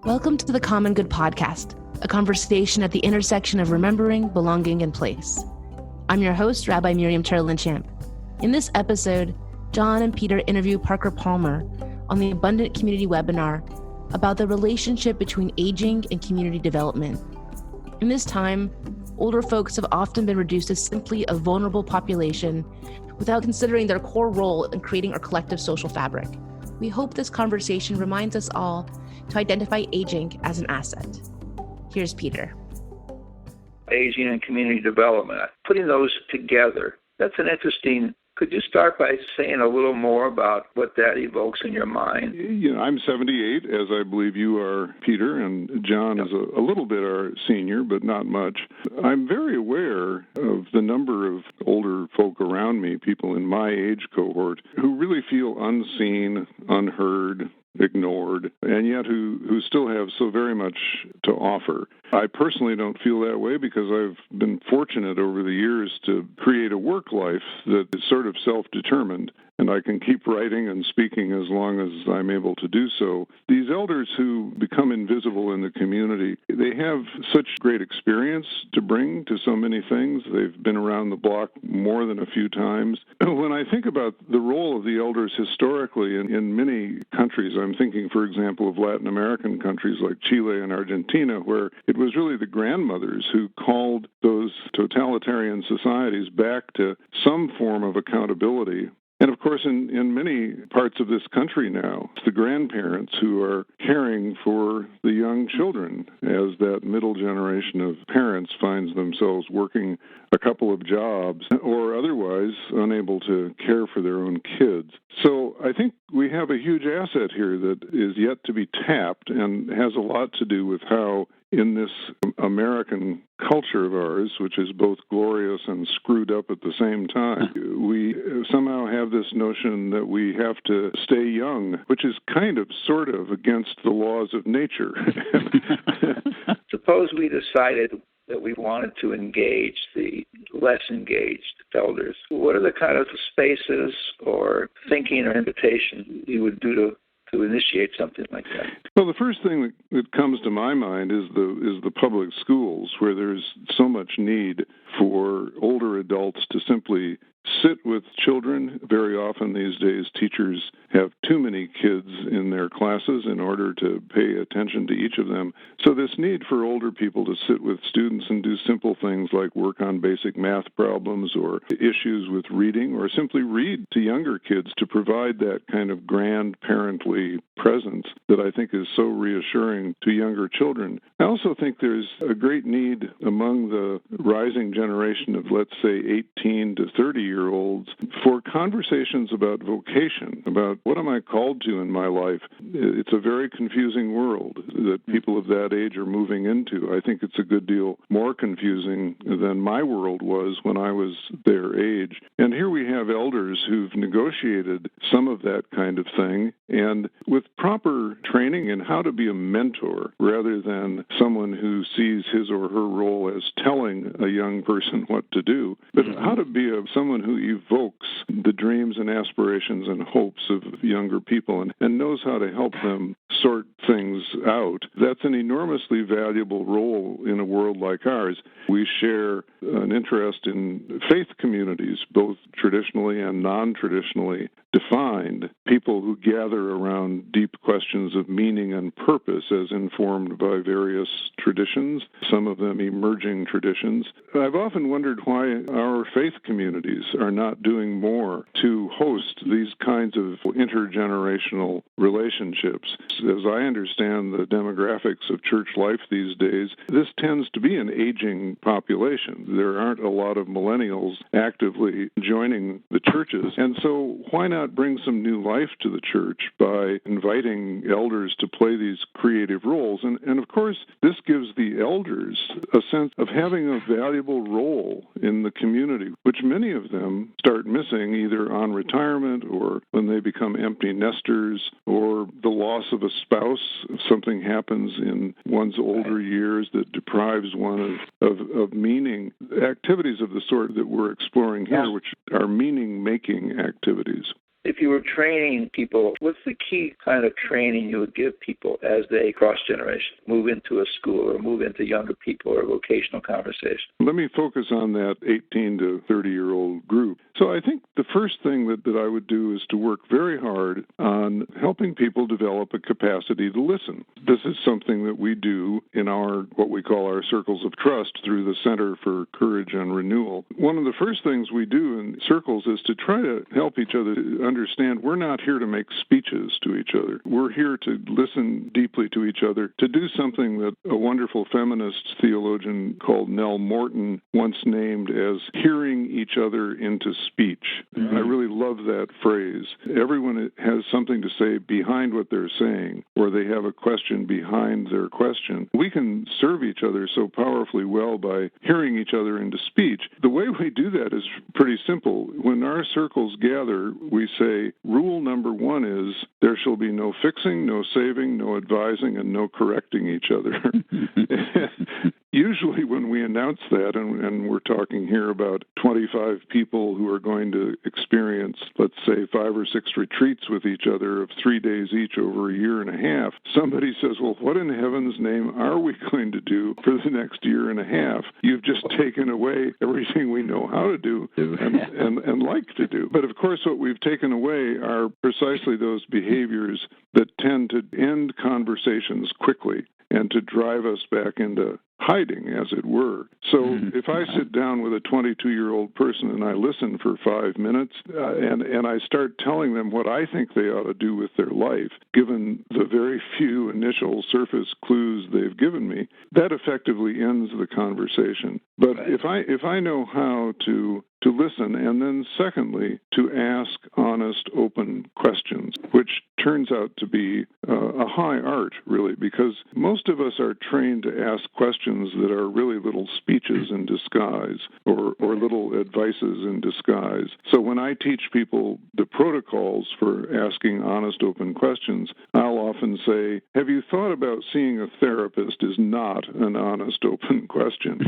Welcome to the Common Good Podcast, a conversation at the intersection of remembering, belonging, and place. I'm your host, Rabbi Miriam Cherlin-Champ. In this episode, John and Peter interview Parker Palmer on the Abundant Community webinar about the relationship between aging and community development. In this time, older folks have often been reduced as simply a vulnerable population without considering their core role in creating our collective social fabric. We hope this conversation reminds us all to identify aging as an asset. Here's Peter. Aging and community development, putting those together, that's an interesting. Could you start by saying a little more about what that evokes in your mind? I'm 78, as I believe you are, Peter, and John is a little bit our senior, but not much. I'm very aware of the number of older folk around me, people in my age cohort, who really feel unseen, unheard, ignored, and yet who still have so very much to offer. I personally don't feel that way because I've been fortunate over the years to create a work life that is sort of self-determined, and I can keep writing and speaking as long as I'm able to do so. These elders who become invisible in the community, they have such great experience to bring to so many things. They've been around the block more than a few times. When I think about the role of the elders historically in many countries, I'm thinking, for example, of Latin American countries like Chile and Argentina, where it was really the grandmothers who called those totalitarian societies back to some form of accountability. And of course, in many parts of this country now, it's the grandparents who are caring for the young children as that middle generation of parents finds themselves working a couple of jobs or otherwise unable to care for their own kids. So I think we have a huge asset here that is yet to be tapped and has a lot to do with how in this American culture of ours, which is both glorious and screwed up at the same time, we somehow have this notion that we have to stay young, which is kind of sort of against the laws of nature. Suppose we decided that we wanted to engage the less engaged elders. What are the kind of spaces or thinking or invitation you would do to initiate something like that? Well, the first thing that comes to my mind is the public schools, where there's so much need for older adults to simply sit with children. Very often these days, teachers have too many kids in their classes in order to pay attention to each of them. So this need for older people to sit with students and do simple things like work on basic math problems or issues with reading, or simply read to younger kids to provide that kind of grandparently presence that I think is so reassuring to younger children. I also think there's a great need among the rising generation of, let's say, 18 to 30-year-olds for conversations about vocation, about what am I called to in my life. It's a very confusing world that people of that age are moving into. I think it's a good deal more confusing than my world was when I was their age. And here we have elders who've negotiated some of that kind of thing, and with proper training in how to be a mentor rather than someone who sees his or her role as telling a young person what to do, but how to be someone who evokes the dreams and aspirations and hopes of younger people and knows how to help them sort things out. That's an enormously valuable role in a world like ours. We share an interest in faith communities, both traditionally and non-traditionally defined, people who gather around deep questions of meaning and purpose as informed by various traditions, some of them emerging traditions. I've often wondered why our faith communities are not doing more to host these kinds of intergenerational relationships. As I understand the demographics of church life these days, this tends to be an aging population. There aren't a lot of millennials actively joining the churches, and so why not bring some new life to the church by inviting elders to play these creative roles? And of course, this gives the elders a sense of having a valuable role in the community, which many of them start missing either on retirement or when they become empty nesters or the loss of a spouse. If something happens in one's older years that deprives one of meaning, activities of the sort that we're exploring here, which are meaning-making activities. If you were training people, what's the key kind of training you would give people as they cross generation, move into a school or move into younger people or vocational conversation? Let me focus on that 18 to 30-year-old group. So I think the first thing that I would do is to work very hard on helping people develop a capacity to listen. This is something that we do in our, what we call our circles of trust through the Center for Courage and Renewal. One of the first things we do in circles is to try to help each other understand we're not here to make speeches to each other. We're here to listen deeply to each other, to do something that a wonderful feminist theologian called Nell Morton once named as hearing each other into speech. Mm-hmm. I really love that phrase. Everyone has something to say behind what they're saying, or they have a question behind their question. We can serve each other so powerfully well by hearing each other into speech. The way we do that is pretty simple. When our circles gather, we say, rule number one is there shall be no fixing, no saving, no advising, and no correcting each other. Usually when we announce that, and we're talking here about 25 people who are going to experience, let's say, 5 or 6 retreats with each other of 3 days each over a year and a half, somebody says, well, what in heaven's name are we going to do for the next year and a half? You've just taken away everything we know how to do and like to do. But of course, what we've taken away are precisely those behaviors that tend to end conversations quickly and to drive us back into hiding, as it were. So if I sit down with a 22-year-old person and I listen for 5 minutes and I start telling them what I think they ought to do with their life, given the very few initial surface clues they've given me, that effectively ends the conversation. But if I know how to listen, and then secondly, to ask honest, open questions, which turns out to be a high art, really, because most of us are trained to ask questions that are really little speeches in disguise or little advices in disguise. So when I teach people the protocols for asking honest, open questions, I'll often say, have you thought about seeing a therapist is not an honest, open question.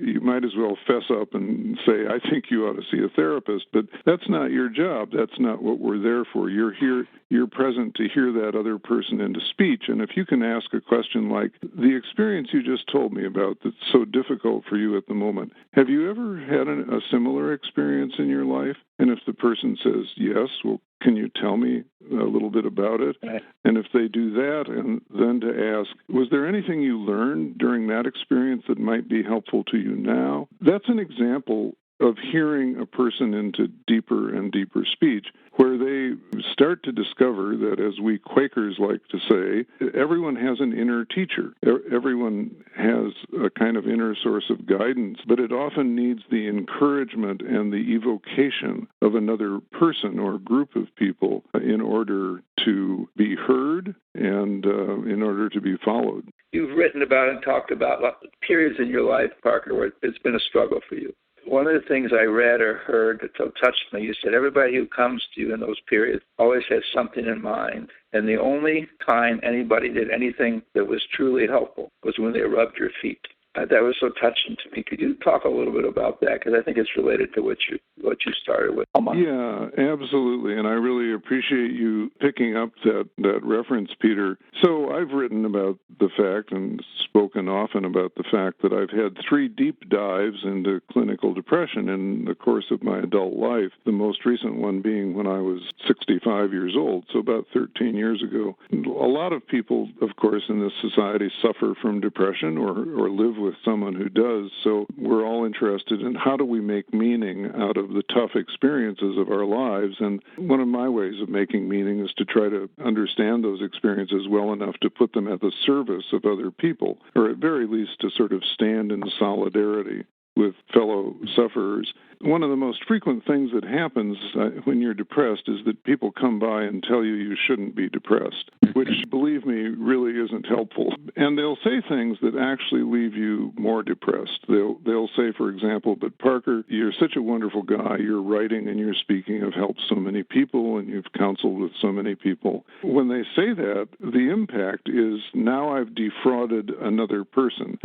You might as well fess up and say, I think you ought to see a therapist, but that's not your job. That's not what we're there for. You're here, you're present to hear that other person into speech. And if you can ask a question like, the experience you just told me about that's so difficult for you at the moment, have you ever had a similar experience in your life? And if the person says yes, well, can you tell me a little bit about it? Right. And if they do that, and then to ask, was there anything you learned during that experience that might be helpful to you now? That's an example of hearing a person into deeper and deeper speech, where they start to discover that, as we Quakers like to say, everyone has an inner teacher. Everyone has a kind of inner source of guidance, but it often needs the encouragement and the evocation of another person or group of people in order to be heard and in order to be followed. You've written about and talked about periods in your life, Parker, where it's been a struggle for you. One of the things I read or heard that so touched me, you said everybody who comes to you in those periods always has something in mind. And the only time anybody did anything that was truly helpful was when they rubbed your feet. That was so touching to me. Could you talk a little bit about that? Because I think it's related to what you started with. Yeah, absolutely. And I really appreciate you picking up that reference, Peter. So I've written about the fact and spoken often about the fact that I've had 3 deep dives into clinical depression in the course of my adult life, the most recent one being when I was 65 years old, so about 13 years ago. A lot of people, of course, in this society suffer from depression or live with someone who does. So we're all interested in how do we make meaning out of the tough experiences of our lives. And one of my ways of making meaning is to try to understand those experiences well enough to put them at the service of other people, or at very least to sort of stand in solidarity with fellow sufferers. One of the most frequent things that happens when you're depressed is that people come by and tell you shouldn't be depressed, which, believe me, really isn't helpful. And they'll say things that actually leave you more depressed. They'll say, for example, but Parker, you're such a wonderful guy. Your writing and your speaking have helped so many people, and you've counseled with so many people. When they say that, the impact is now I've defrauded another person.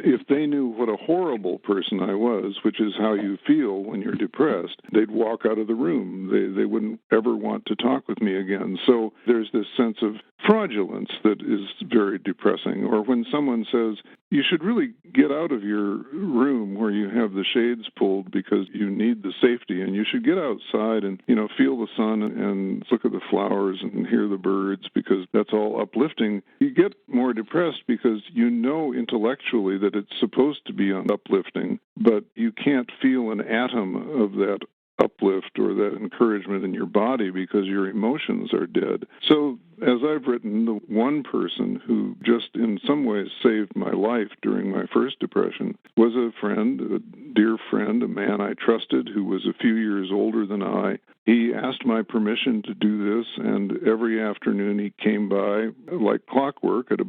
if they knew what a horrible person I was, which is how you feel when you're depressed, they'd walk out of the room. They wouldn't ever want to talk with me again. So there's this sense of fraudulence that is very depressing. Or when someone says, you should really get out of your room where you have the shades pulled because you need the safety, and you should get outside and, feel the sun and look at the flowers and hear the birds, because that's all uplifting. You get more depressed because you know intellectually that it's supposed to be uplifting, but you can't feel an atom of that uplift or that encouragement in your body because your emotions are dead. So, as I've written, the one person who just in some ways saved my life during my first depression was a friend, a dear friend, a man I trusted who was a few years older than I. He asked my permission to do this, and every afternoon he came by like clockwork at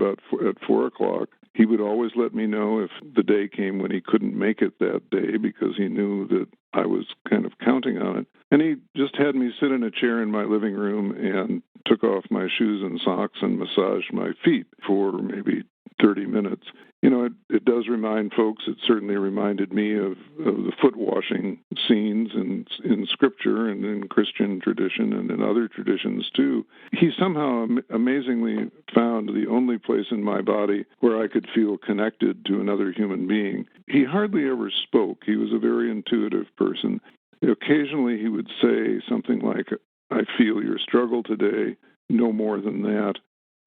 4 o'clock. He would always let me know if the day came when he couldn't make it that day because he knew that I was kind of counting on it. And he just had me sit in a chair in my living room and took off my shoes and socks and massaged my feet for maybe 30 minutes. It does remind folks, it certainly reminded me of the foot washing scenes in Scripture and in Christian tradition and in other traditions too. He somehow amazingly found the only place in my body where I could feel connected to another human being. He hardly ever spoke. He was a very intuitive person. Occasionally he would say something like, I feel your struggle today, no more than that.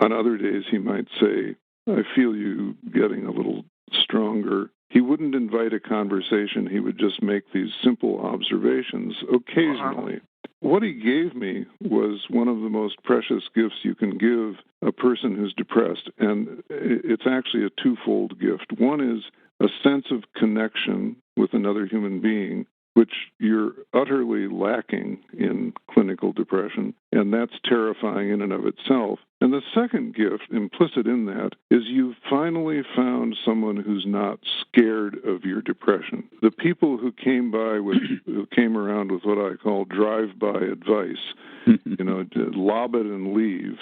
On other days he might say, I feel you getting a little stronger. He wouldn't invite a conversation. He would just make these simple observations occasionally. What he gave me was one of the most precious gifts you can give a person who's depressed, and it's actually a twofold gift. One is a sense of connection with another human being, which you're utterly lacking in clinical depression, and that's terrifying in and of itself. And the second gift implicit in that is you've finally found someone who's not scared of your depression. The people who came around with what I call drive-by advice, lob it and leave,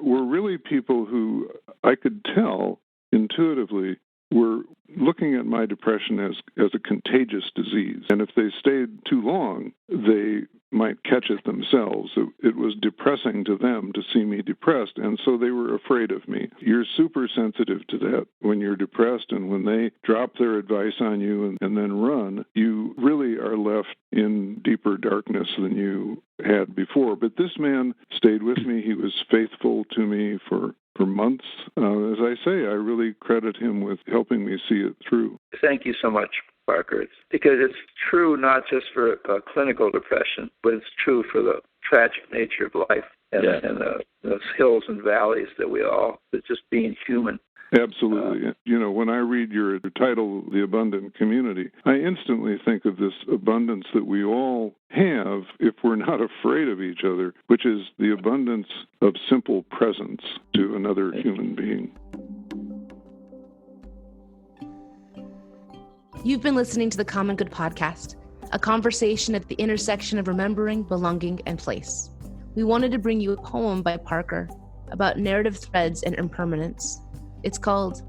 were really people who I could tell intuitively were looking at my depression as a contagious disease. And if they stayed too long, they might catch it themselves. It was depressing to them to see me depressed, and so they were afraid of me. You're super sensitive to that when you're depressed, and when they drop their advice on you and then run, you really are left in deeper darkness than you had before. But this man stayed with me. He was faithful to me for months. As I say, I really credit him with helping me see it through. Thank you so much, Parker. Because it's true not just for clinical depression, but it's true for the tragic nature of life and those hills and valleys that just being human. Absolutely. When I read your title, The Abundant Community, I instantly think of this abundance that we all have if we're not afraid of each other, which is the abundance of simple presence to another human being. You've been listening to the Common Good Podcast, a conversation at the intersection of remembering, belonging, and place. We wanted to bring you a poem by Parker about narrative threads and impermanence. It's called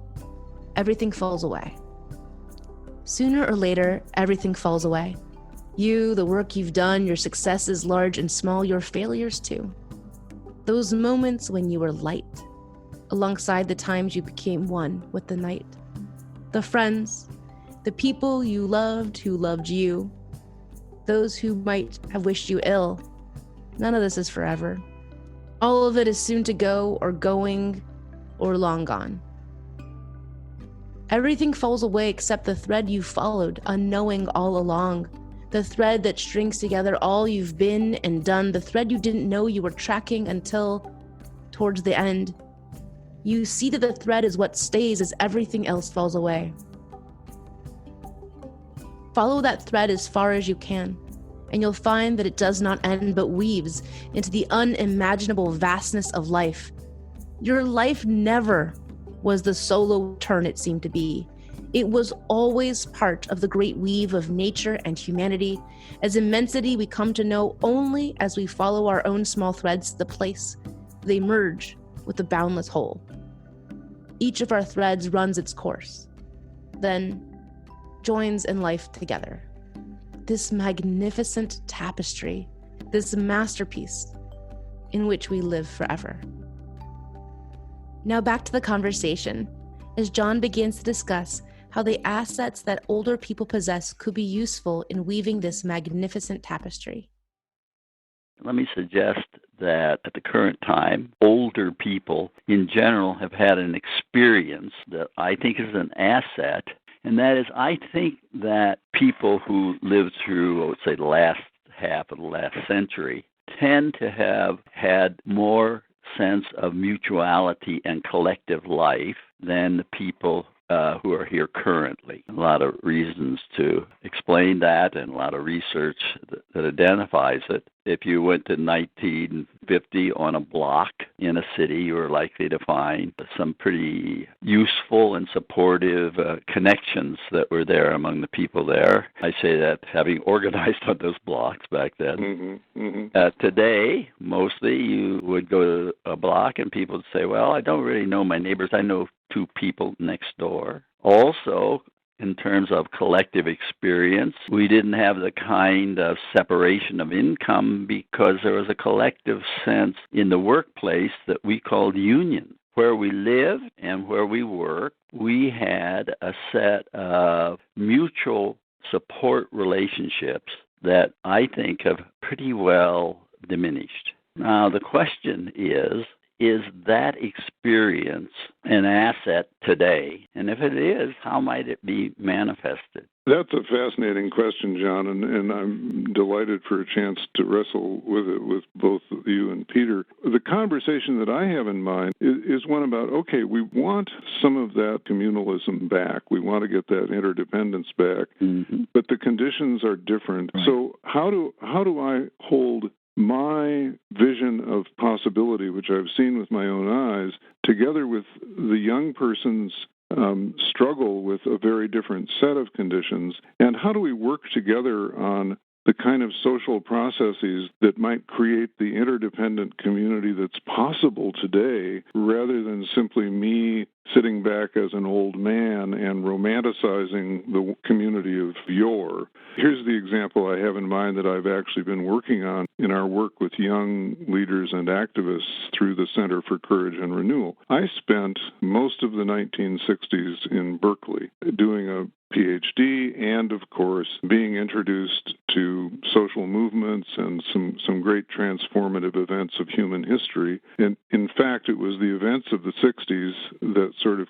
Everything Falls Away. Sooner or later, everything falls away. You, the work you've done, your successes large and small, your failures too. Those moments when you were light, alongside the times you became one with the night. The friends, the people you loved who loved you, those who might have wished you ill. None of this is forever. All of it is soon to go or going or long gone. Everything falls away except the thread you followed, unknowing all along. The thread that strings together all you've been and done, the thread you didn't know you were tracking until, towards the end, you see that the thread is what stays as everything else falls away. Follow that thread as far as you can, and you'll find that it does not end but weaves into the unimaginable vastness of life. Your life never was the solo turn it seemed to be. It was always part of the great weave of nature and humanity, as immensity we come to know only as we follow our own small threads to the place they merge with the boundless whole. Each of our threads runs its course, then joins in life together. This magnificent tapestry, this masterpiece in which we live forever. Now back to the conversation, as John begins to discuss how the assets that older people possess could be useful in weaving this magnificent tapestry. Let me suggest that at the current time, older people in general have had an experience that I think is an asset, and that is, I think that people who lived through, I would say, the last half of the last century tend to have had more sense of mutuality and collective life than the people who are here currently. A lot of reasons to explain that and a lot of research that identifies it. If you went to 1950 on a block in a city, you were likely to find some pretty useful and supportive connections that were there among the people there. I say that having organized on those blocks back then. Today, mostly you would go to a block and people would say, well, I don't really know my neighbors. I know two people next door. Also, in terms of collective experience, we didn't have the kind of separation of income because there was a collective sense in the workplace that we called union. Where we live and where we work, we had a set of mutual support relationships that I think have pretty well diminished. Now, the question is that experience an asset today? And if it is, how might it be manifested? That's a fascinating question, John, and I'm delighted for a chance to wrestle with it with both you and Peter. The conversation that I have in mind is one about, okay, we want some of that communalism back. We want to get that interdependence back, but the conditions are different. Right. So how do I hold my vision of possibility, which I've seen with my own eyes, together with the young person's struggle with a very different set of conditions, and how do we work together on the kind of social processes that might create the interdependent community that's possible today, rather than simply me sitting back as an old man and romanticizing the community of yore. Here's the example I have in mind that I've actually been working on in our work with young leaders and activists through the Center for Courage and Renewal. I spent most of the 1960s in Berkeley doing a PhD and, of course, being introduced to social movements and some great transformative events of human history. And in fact, it was the events of the 60s that sort of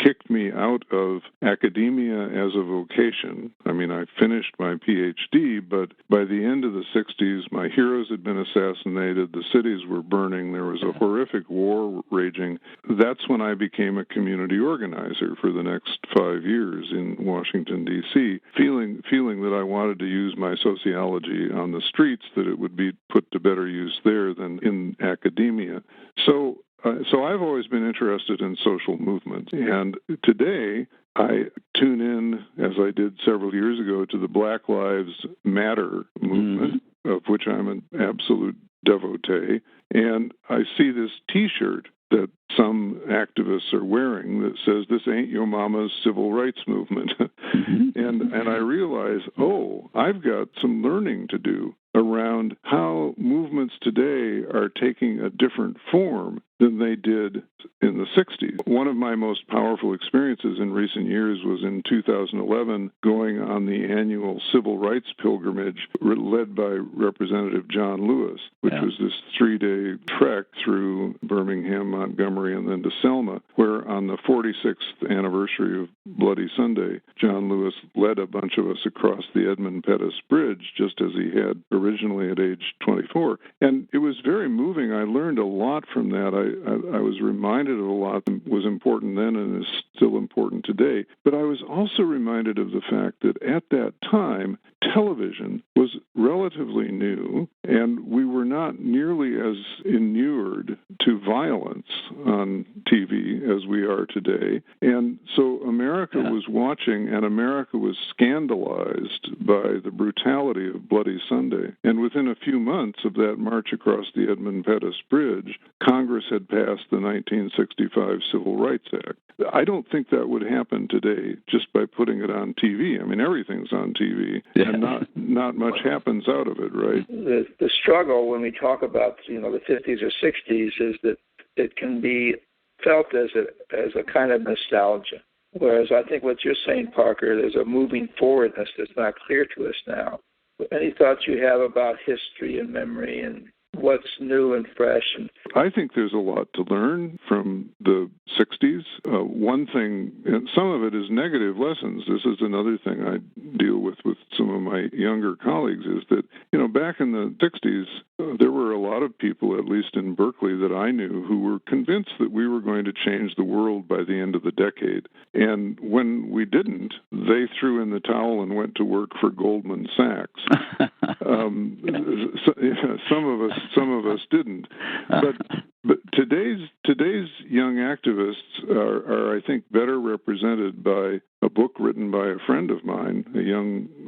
kicked me out of academia as a vocation. I mean, I finished my PhD, but by the end of the 60s, my heroes had been assassinated, the cities were burning, there was a horrific war raging. That's when I became a community organizer for the next 5 years in Washington, D.C., feeling that I wanted to use my sociology on the streets, that it would be put to better use there than in academia. So I've always been interested in social movements, and today I tune in, as I did several years ago, to the Black Lives Matter movement, of which I'm an absolute devotee, and I see this T-shirt that some activists are wearing that says, "This ain't your mama's civil rights movement." and I realize, I've got some learning to do around how movements today are taking a different form than they did in the 60s. One of my most powerful experiences in recent years was in 2011, going on the annual civil rights pilgrimage led by Representative John Lewis, which was this 3-day trek through Birmingham, Montgomery, and then to Selma, where on the 46th anniversary of Bloody Sunday, John Lewis led a bunch of us across the Edmund Pettus Bridge, just as he had originally at age 24. And it was very moving. I learned a lot from that. I was reminded of a lot that was important then and is still important today. But I was also reminded of the fact that at that time, television was relatively new, and we were not nearly as inured to violence on TV as we are today. And so America was watching, and America was scandalized by the brutality of Bloody Sunday. And within a few months of that march across the Edmund Pettus Bridge, Congress had passed the 1965 Civil Rights Act. I don't think that would happen today just by putting it on TV. I mean, everything's on TV, and not much happens out of it, right? The struggle when we talk about the 50s or 60s is that it can be felt as a kind of nostalgia. Whereas I think what you're saying, Parker, there's a moving forwardness that's not clear to us now. Any thoughts you have about history and memory and what's new and fresh? I think there's a lot to learn from the 60s. One thing, and some of it is negative lessons. This is another thing I deal with some of my younger colleagues, is that, back in the 60s, there were a lot of people, at least in Berkeley that I knew, who were convinced that we were going to change the world by the end of the decade. And when we didn't, they threw in the towel and went to work for Goldman Sachs. Some of us didn't. But today's young activists are, I think, better represented by a book written by a friend of mine,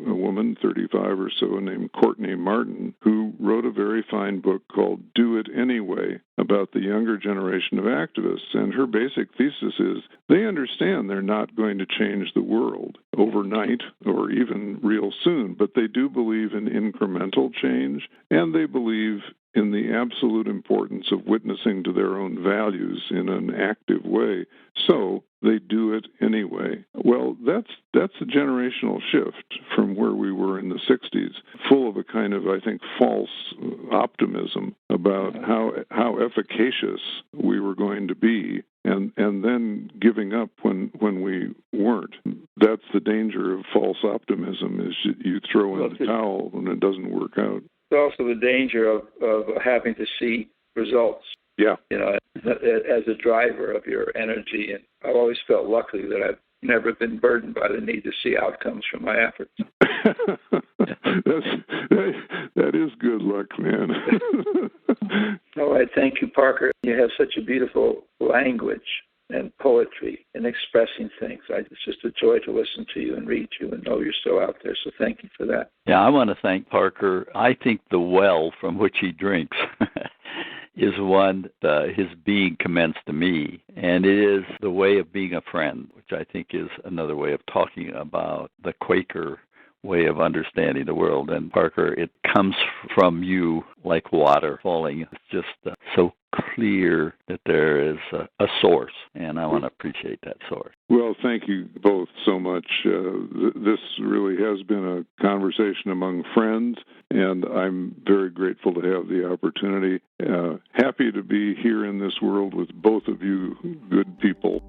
a woman, 35 or so, named Courtney Martin, who wrote a very fine book called Do It Anyway, about the younger generation of activists. And her basic thesis is they understand they're not going to change the world overnight or even real soon, but they do believe in incremental change, and they believe in the absolute importance of witnessing to their own values in an active way. So they do it anyway. Well, that's a generational shift from where we were in the 60s, full of a kind of, I think, false optimism about how efficacious we were going to be, and then giving up when we weren't. That's the danger of false optimism, is you throw in the towel when it doesn't work out. There's also the danger of having to see results. Yeah. As a driver of your energy. And I've always felt lucky that I've never been burdened by the need to see outcomes from my efforts. That is good luck, man. All right. Thank you, Parker. You have such a beautiful language and poetry in expressing things. It's just a joy to listen to you and read you and know you're still out there. So thank you for that. Yeah, I want to thank Parker. I think the well from which he drinks is one his being commends to me, and it is the way of being a friend, which I think is another way of talking about the Quaker way of understanding the world. And Parker, it comes from you like water falling. It's just so clear that there is a source, and I want to appreciate that source. Well, thank you both so much. This really has been a conversation among friends, and I'm very grateful to have the opportunity. Happy to be here in this world with both of you good people.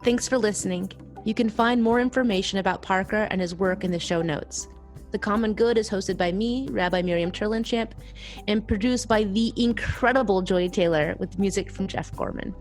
Thanks for listening. You can find more information about Parker and his work in the show notes. The Common Good is hosted by me, Rabbi Miriam Terlinchamp, and produced by the incredible Joy Taylor with music from Jeff Gorman.